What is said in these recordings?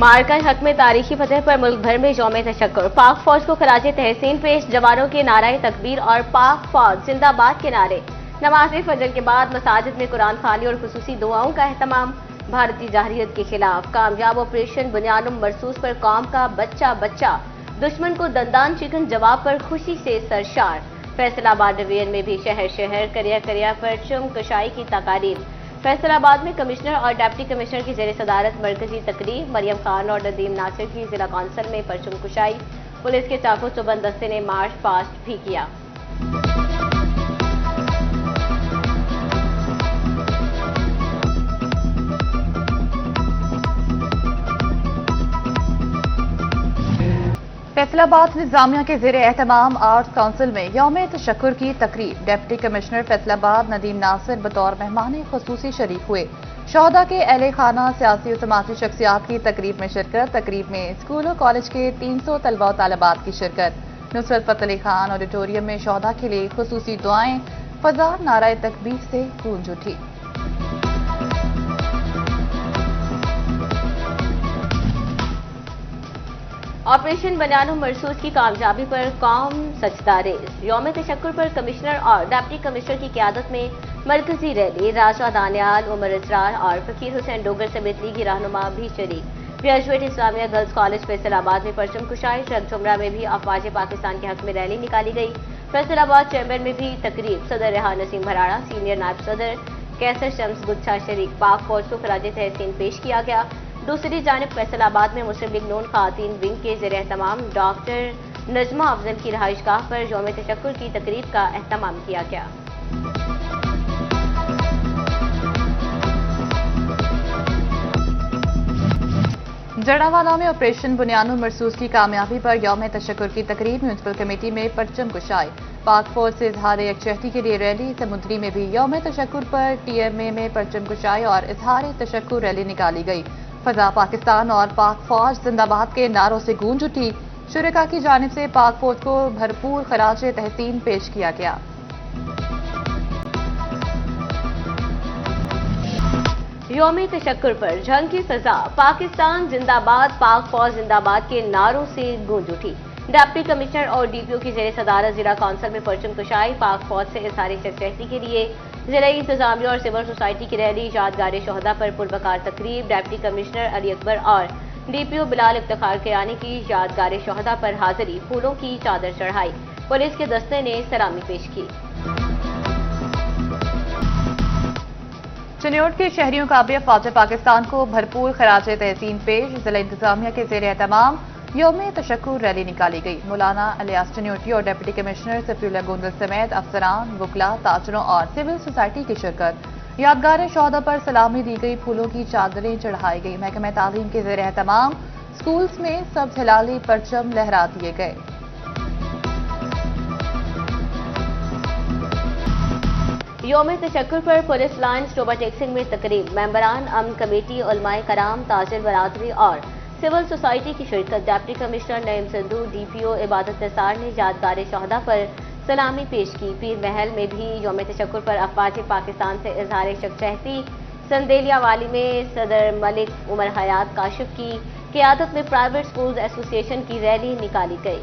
मारका हक में तारीखी फतेह पर मुल्क भर में यौम तशक्कुर। पाक फौज को खराजे तहसीन पेश। जवानों के नाराए तकबीर और पाक फौज जिंदाबाद के नारे। नमाज फजर के बाद मसाजिद में कुरान खानी और खुसूसी दुआओं का एहतमाम। भारतीय जारहियत के खिलाफ कामयाब ऑपरेशन बुनियानुम मरसूस पर कौम का बच्चा बच्चा। दुश्मन को दंदान चिकन जवाब पर खुशी से सरशार। फैसलाबाद डिवीजन में भी शहर शहर करिया करिया परचम कशाई की तकारीब। फैसलाबाद में कमिश्नर और डिप्टी कमिश्नर की जेर सदारत मरकजी तकरीब। मरियम खान और नदीम नासिर की जिला कौंसिल में परचम कुशाई। पुलिस के चाकू चुबंद दस्ते ने मार्च पास्ट भी किया। फैसलाबाद इंतजामिया के जेर एहतमाम आर्ट्स काउंसिल में यौम तशक्कुर की तकरीब। डिप्टी कमिश्नर फैसलाबाद नदीम नासिर बतौर मेहमान खुसूसी शरीक हुए। शोहदा के अहले खाना सियासी और समाजी शख्सियात की तकरीब में शिरकत। तकरीब में स्कूल और कॉलेज के 300 तलबा और तालिबात की शिरकत। नुसरत फतेह अली खान ऑडिटोरियम में शोहदा के लिए खुसूसी दुआएं। फजा नाराए तकबीर से गूंज उठी। ऑपरेशन बुनियानुम मरसूस की कामयाबी पर कौम सजदारेज। यौम तशक्कुर पर कमिश्नर और डिप्टी कमिश्नर की क़यादत में मरकजी रैली। राजा दानियाल, उमर इसरार और फकीर हुसैन डोगर समेत लीगी रहनुमा भी शरीक। Graduate Islamia girls college Faisalabad में परचम कुशाई। झुमरा में भी अफवाज पाकिस्तान के हक में रैली निकाली गई। फैसलाबाद चैम्बर में भी तकरीब। सदर रेहान नसीम भराड़ा, सीनियर नायब सदर कैसर शम्स गुच्छा शरीक। पाक फौज को खराजे तहसीन पेश किया गया। दूसरी जानिब फैसलाबाद में मुस्लिम लीग नून खातीन विंग के जेर एहतमाम डॉक्टर नजमा अफजल की रहायशगाह पर यौम तशक्कुर की तकरीब का एहतमाम किया गया। जड़ावाला में ऑपरेशन बुनियानुम मरसूस की कामयाबी पर यौम तशक्कुर की तकरीब। म्यूनसिपल कमेटी में परचम कुशाई। पाक फौज से इजहार यकजहती के लिए रैली। समुद्री में भी यौम तशक्कुर पर TMA में परचम कुशाई और इजहार तशक्कुर रैली निकाली गई। फजा पाकिस्तान और पाक फौज जिंदाबाद के नारों से गूंज उठी। शुरका की जानिब से पाक फौज को भरपूर खराज तहसीन पेश किया गया। यौम तशक्कुर पर जंग की सजा। पाकिस्तान जिंदाबाद, पाक फौज जिंदाबाद के नारों से गूंज उठी। डिप्टी कमिश्नर और DPO की जेर सदारत जिला कौंसिल में परचम कुशाई। पाक फौज से इज़हार यकजहती के लिए जिला इंतजामिया और सिविल सोसाइटी की रैली। यादगार शोहदा पर पुरवकार तकरीब। डिप्टी कमिश्नर अली अकबर और DPO बिलाल इफ्तिखार कियानी की यादगार शोहदा पर हाजिरी। फूलों की चादर चढ़ाई। पुलिस के दस्ते ने सलामी पेश की। चिन्योट के शहरियों का भी अफवाज पाकिस्तान को भरपूर खराज तहसीन पेश। जिला इंतजामिया के जेर एहतमाम यौम तशक्कुर रैली निकाली गई। मौलाना अलियास चिन्योटी और डिप्टी कमिश्नर सफीउल्लाह गोंदल समेत अफसरान, वकला, ताजरों और सिविल सोसाइटी की शिरकत। यादगार शोहदा पर सलामी दी गई। फूलों की चादरें चढ़ाई गई। महकमा तालीम के जेर एहतमाम स्कूल्स में सब्ज हिलाली परचम लहरा दिए गए। यौम तशक्कुर पर पुलिस लाइन्स टोबा टेक्सिंग में तकरीब। मेंबरान अमन कमेटी, उलमाए कराम, ताजिर बरादरी और सिविल सोसाइटी की शिरकत। Deputy commissioner Naeem Sindhu, DPO इबादत निसार ने यादगार शोहदा पर सलामी पेश की। पीर महल में भी यौम तशक्कुर पर अफवाज पाकिस्तान से इजहार यकजहती। संदेलिया वाली में सदर मलिक उमर हयात काशिफ की क़यादत में प्राइवेट स्कूल्स एसोसिएशन की रैली निकाली गई।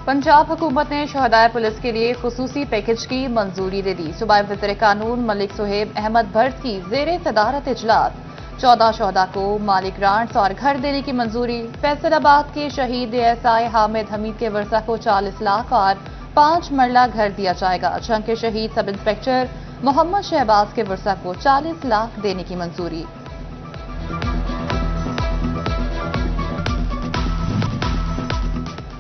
पंजाब हुकूमत ने शहदाए पुलिस के लिए खुसूसी पैकेज की मंजूरी दे दी। सूबाई वज़ीर कानून मलिक सुहेब अहमद भट्ट की जेर सदारत इजलास। 14 शहदा को माली ग्रांट्स और घर देने की मंजूरी। फैसलाबाद के शहीद ASI हामिद हमीद के वर्सा को 40 लाख और 5 मरला घर दिया जाएगा। जंग के शहीद सब इंस्पेक्टर मोहम्मद शहबाज के वर्सा को 40 लाख देने की मंजूरी।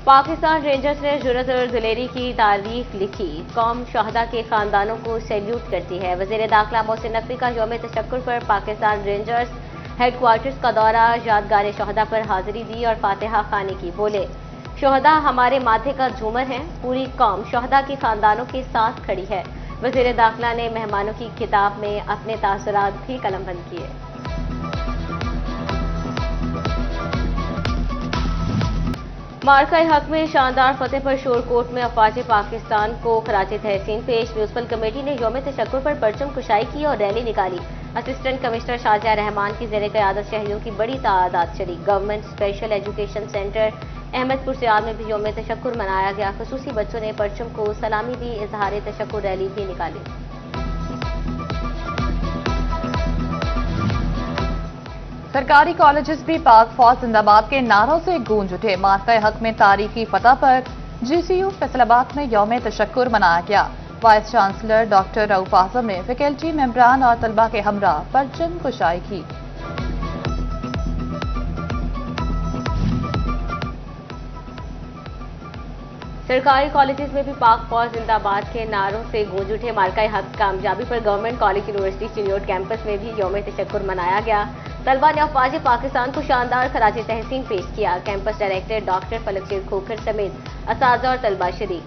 पाकिस्तान रेंजर्स ने जुर्रत और दिलेरी की तारीख लिखी। कौम शहदा के खानदानों को सैल्यूट करती है। वज़ीर दाखिला मोहसिन नकवी का यौम तशक्कुर पर पाकिस्तान रेंजर्स हेडक्वार्टर्स का दौरा। यादगार शहदा पर हाजिरी दी और फातिहा खानी की। बोले, शहदा हमारे माथे का झूमर है। पूरी कौम शहदा के खानदानों के साथ खड़ी है। वज़ीर दाखिला ने मेहमानों की किताब में अपने तासुरात भी कलमबंद किए। मार्का हक में शानदार फतेह पर शोरकोट में अफवाज पाकिस्तान को खराज तहसीन पेश। म्यूनसिपल कमेटी ने यौम तशक्कुर पर परचम कुशाई की और रैली निकाली। असिस्टेंट कमिश्नर शाहजहां रहमान की ज़ेर क़यादत शहरियों की बड़ी तादाद शरीक। Government special education centre Ahmedpur Sial में भी यौम तशक्कुर मनाया गया। खुसूसी बच्चों ने परचम को सलामी दी। इजहार तशक्कुर रैली भी निकाली। सरकारी कॉलेजेस भी पाक फौज जिंदाबाद के नारों से गूंज उठे। मार्का हक में तारीखी फतह पर GCU फैसलाबाद में यौम तशक्कुर मनाया गया। वाइस चांसलर डॉक्टर रऊफ आजम ने फैकल्टी मेंबरान और तलबा के हमरा परचम कुशाई की। सरकारी कॉलेजेस में भी पाक फौज जिंदाबाद के नारों से गूंज उठे। मार्का हक कामयाबी पर government college university Chiniot campus में भी यौम तशक्कुर मनाया गया। तलबा ने अफवाज पाकिस्तान को शानदार खराज तहसीन पेश किया। कैंपस डायरेक्टर डॉक्टर फलकचंद खोखर समेत असातिज़ा और तलबा शरीक।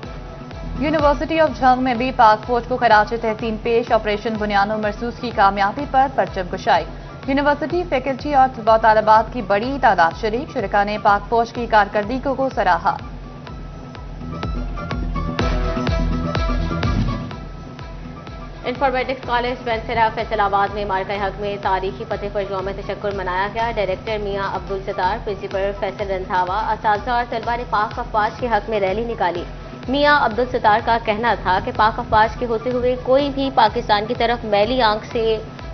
यूनिवर्सिटी ऑफ झंग में भी पाक फौज को खराज तहसीन पेश। ऑपरेशन बुनियानो मरसूस की कामयाबी पर परचम कुशाई। यूनिवर्सिटी फैकल्टी और तलबा तालिबात की बड़ी तादाद शरीक। शुरका ने पाक फौज की कारकर्दगी को सराहा। इंफॉर्मेटिक्स कॉलेज बेंसरा फैसलाबाद में मार्का हक में तारीखी फतेह पर यौम तशक्कुर मनाया गया। डायरेक्टर मियां अब्दुल सत्तार, प्रिंसिपल फैसल रंधावा, असातिज़ा और तलबा ने पाक अफवाज के हक में रैली निकाली। मियां अब्दुल सत्तार का कहना था कि पाक अफवाज के होते हुए कोई भी पाकिस्तान की तरफ मैली आंख से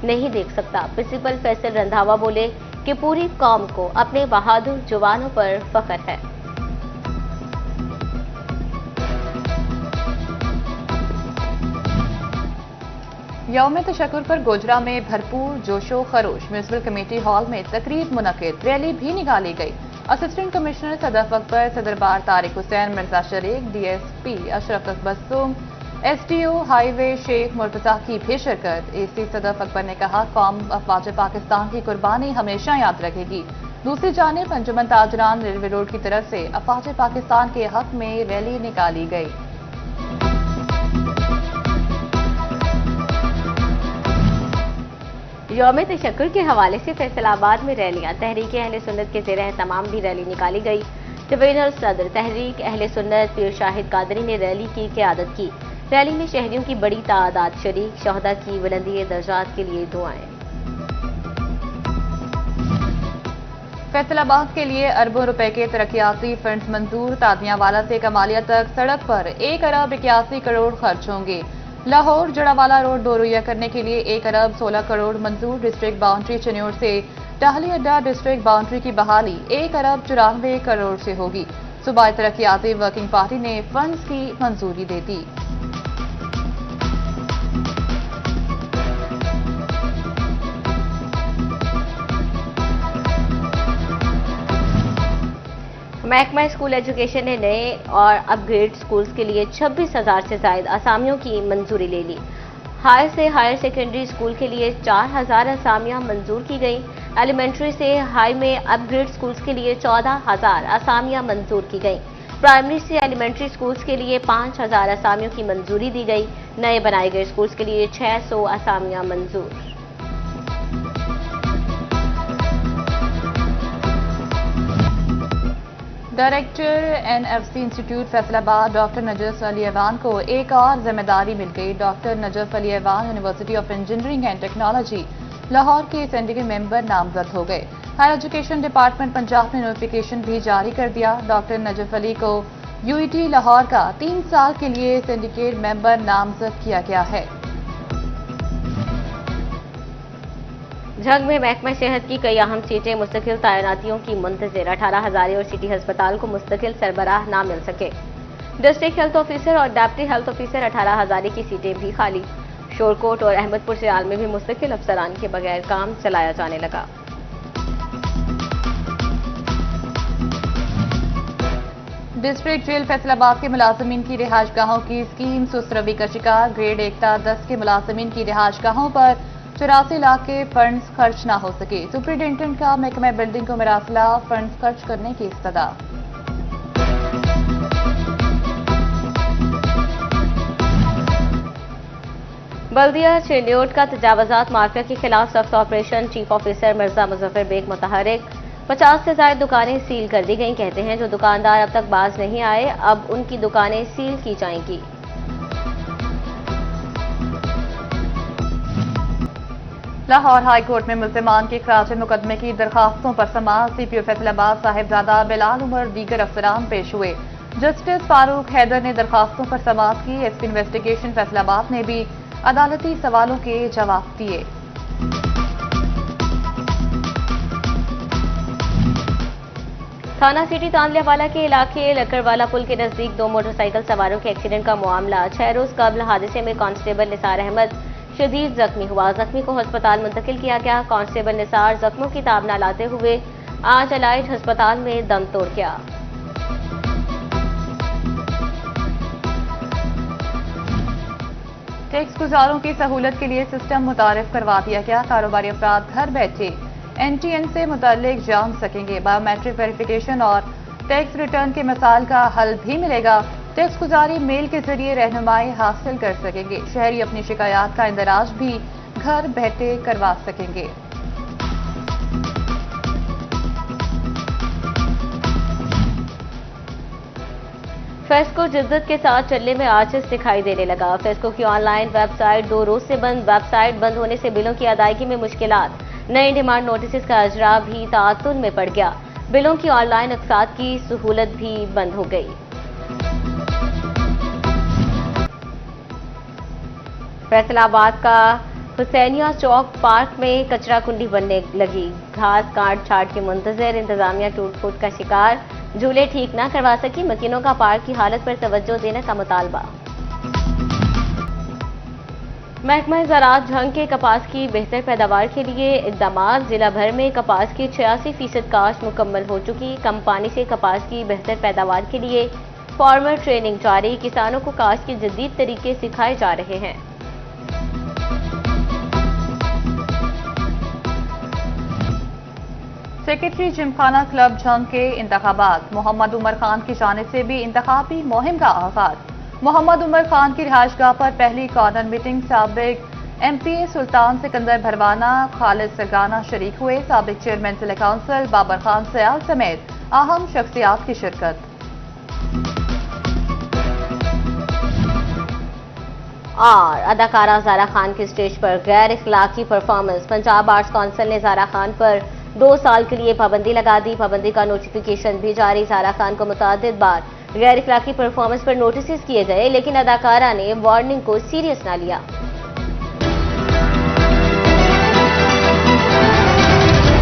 नहीं देख सकता। प्रिंसिपल फैसल रंधावा बोले कि पूरी कौम को अपने बहादुर जवानों पर फख्र है। यौम तशक्कुर पर गोजरा में भरपूर जोशो खरोश। म्यूनसिपल कमेटी हॉल में तकरीब मुनक्किद। रैली भी निकाली गई। असिस्टेंट कमिश्नर सदफ अकबर, सदर बार तारिक हुसैन, मिर्जा शरीक, DSP Ashraf Bassum, SDO highway Sheikh Murtaza की भी शिरकत। AC सदफ अकबर ने कहा, कौम अफवाज पाकिस्तान की कुर्बानी हमेशा याद रखेगी। दूसरी जानिब अंजुमन ताजरान रेलवे रोड की तरफ से अफवाज पाकिस्तान के हक में रैली निकाली गई। यौम तशक्कुर के हवाले से फैसलाबाद में रैलियां। तहरीक अहले सुन्नत के ज़ेर तमाम भी रैली निकाली गई। डिवीजनल सदर तहरीक अहले सुन्नत पीर शाहिद कादरी ने रैली की क़यादत की। रैली में शहरियों की बड़ी तादाद शरीक। शहदा की बुलंदी दर्जात के लिए दुआएं। फैसलाबाद के लिए अरबों रुपए के तरक्याती फंड मंजूर। तादियावाला से कमालिया तक सड़क पर 1 अरब 81 करोड़ खर्च होंगे। लाहौर जड़ावाला रोड दोरुया करने के लिए 1 अरब 16 करोड़ मंजूर। डिस्ट्रिक्ट बाउंड्री चिन्योट से टाहली अड्डा डिस्ट्रिक्ट बाउंड्री की बहाली 1 अरब 94 करोड़ से होगी। सूबाई तरक्याती वर्किंग पार्टी ने फंड्स की मंजूरी दे दी। महकमा स्कूल एजुकेशन ने नए और अपग्रेड स्कूल्स के लिए 26,000 से ज्यादा असामियों की मंजूरी ले ली। हाई से हायर सेकेंडरी स्कूल के लिए 4,000 असामियां मंजूर की गई। एलिमेंट्री से हाई में अपग्रेड स्कूल्स के लिए 14,000 असामियां मंजूर की गई। प्राइमरी से एलिमेंट्री स्कूल्स के लिए 5,000 असामियों की मंजूरी दी गई। नए बनाए गए स्कूल्स के लिए 600 असामियां मंजूर। Director NFC institute Faisalabad doctor Najaf Ali Aiwan को एक और जिम्मेदारी मिल गई। Doctor Najaf Ali Aiwan university of engineering and technology Lahore के सिंडिकेट मेंबर नामजद हो गए। हायर एजुकेशन डिपार्टमेंट पंजाब ने नोटिफिकेशन भी जारी कर दिया। डॉक्टर नजफ अली को UET लाहौर का 3 साल के लिए सिंडिकेट मेंबर नामजद किया गया है। झंग में महकमा सेहत की कई अहम सीटें मुस्तकिल तैनातियों की मुंतजिर। 18 हजारे और सिटी अस्पताल को मुस्तकिल सरबराह ना मिल सके। डिस्ट्रिक्ट हेल्थ ऑफिसर और डेप्टी हेल्थ ऑफिसर 18 हजारे की सीटें भी खाली। शोरकोट और अहमदपुर सियाल में भी मुस्तकिल अफसरान के बगैर काम चलाया जाने लगा। डिस्ट्रिक्ट जेल फैसलाबाद के मुलाजमीन की रिहायशगाहों की स्कीम सुस्त रवि का शिकार। ग्रेड 1 ता 10 के मुलाजमीन की रिहायशगाहों पर 84 लाख के फंड्स खर्च ना हो सके। सुपरिटेंडेंट का महकमा बिल्डिंग को मरासला फंड्स खर्च करने की इस्तदा। बल्दिया चिन्योट का तजावजात मार्का के खिलाफ सख्त operation. Chief officer Mirza Muzaffar Baig मुतहरिक। 50 से ज्यादा दुकानें सील कर दी गई। कहते हैं जो दुकानदार अब तक बाज नहीं आए, अब उनकी दुकानें सील की जाएंगी। लाहौर हाई कोर्ट में मुल्जिमान के खिलाफ मुकदमे की दरखास्तों पर समाअत सीपीओ फैसलाबाद साहिबजादा बिलाल उमर दीगर अफसरान पेश हुए। जस्टिस फारूक हैदर ने दरखास्तों पर समाअत की। एसपी इन्वेस्टिगेशन फैसलाबाद ने भी अदालती सवालों के जवाब दिए। थाना सिटी तांदलियावाला के इलाके लकड़वाला पुल के नजदीक 2 मोटरसाइकिल सवारों के एक्सीडेंट का मामला। 6 रोज कबल हादसे में कांस्टेबल निसार अहमद शदीद जख्मी हुआ। जख्मी को अस्पताल मुंतकिल किया गया। कांस्टेबल निसार जख्मों की ताब न लाते हुए आज अलाइट अस्पताल में दम तोड़ गया। टैक्स गुजारों की सहूलत के लिए सिस्टम मुतारिफ करवा दिया गया। कारोबारी अफराद घर बैठे NTN से मुताल्लिक जान सकेंगे। बायोमेट्रिक वेरिफिकेशन और टैक्स रिटर्न के मसाइल का हल भी मिलेगा। टैक्स गुजारी मेल के जरिए रहनुमाई हासिल कर सकेंगे। शहरी अपनी शिकायत का इंदराज भी घर बैठे करवा सकेंगे। फेस्को जिद्दत के साथ चलने में आजिज दिखाई देने लगा। फेस्को की ऑनलाइन वेबसाइट 2 रोज से बंद। वेबसाइट बंद होने से बिलों की अदायगी में मुश्किलात। नए डिमांड नोटिस का अजरा भी तातुन में पड़ गया। बिलों की ऑनलाइन अक्सात की सहूलत भी बंद हो गई। फैसलाबाद का हुसैनिया चौक पार्क में कचरा कुंडी बनने लगी। घास काट छाट के मुंतजर इंतजामिया टूट फूट का शिकार। झूले ठीक न करवा सकी। मकीनों का पार्क की हालत पर तवज्जो देने का मुतालबा। महकमा ज़राअत झंग के कपास की बेहतर पैदावार के लिए इक़दामात। जिला भर में कपास की 86% काश्त मुकम्मल हो चुकी। कम पानी से कपास की बेहतर पैदावार के लिए फार्मर ट्रेनिंग जारी। किसानों को काश्त के जदीद तरीके सिखाए जा रहे हैं। सेक्रेटरी जिमखाना क्लब झंग के इंतखाबात। मोहम्मद उमर खान की जानिब से भी इंतखाबी मुहिम का आगाज। मोहम्मद उमर खान की रिहाइशगाह पर पहली कॉर्नर मीटिंग। साबिक MPA सुल्तान सिकंदर भरवाना, खालिद सरगाना शरीक हुए। साबिक चेयरमैन जिला काउंसिल बाबर खान सयाल समेत अहम शख्सियात की शिरकत। और अदाकारा ज़ारा खान की स्टेज पर गैर इखलाकी परफॉर्मेंस। पंजाब आर्ट्स काउंसिल ने ज़ारा खान पर 2 साल के लिए पाबंदी लगा दी। पाबंदी का नोटिफिकेशन भी जारी। ज़ारा खान को मुतअद्दिद बार गैर इखलाकी परफॉर्मेंस पर नोटिस किए गए, लेकिन अदाकारा ने वार्निंग को सीरियस न लिया।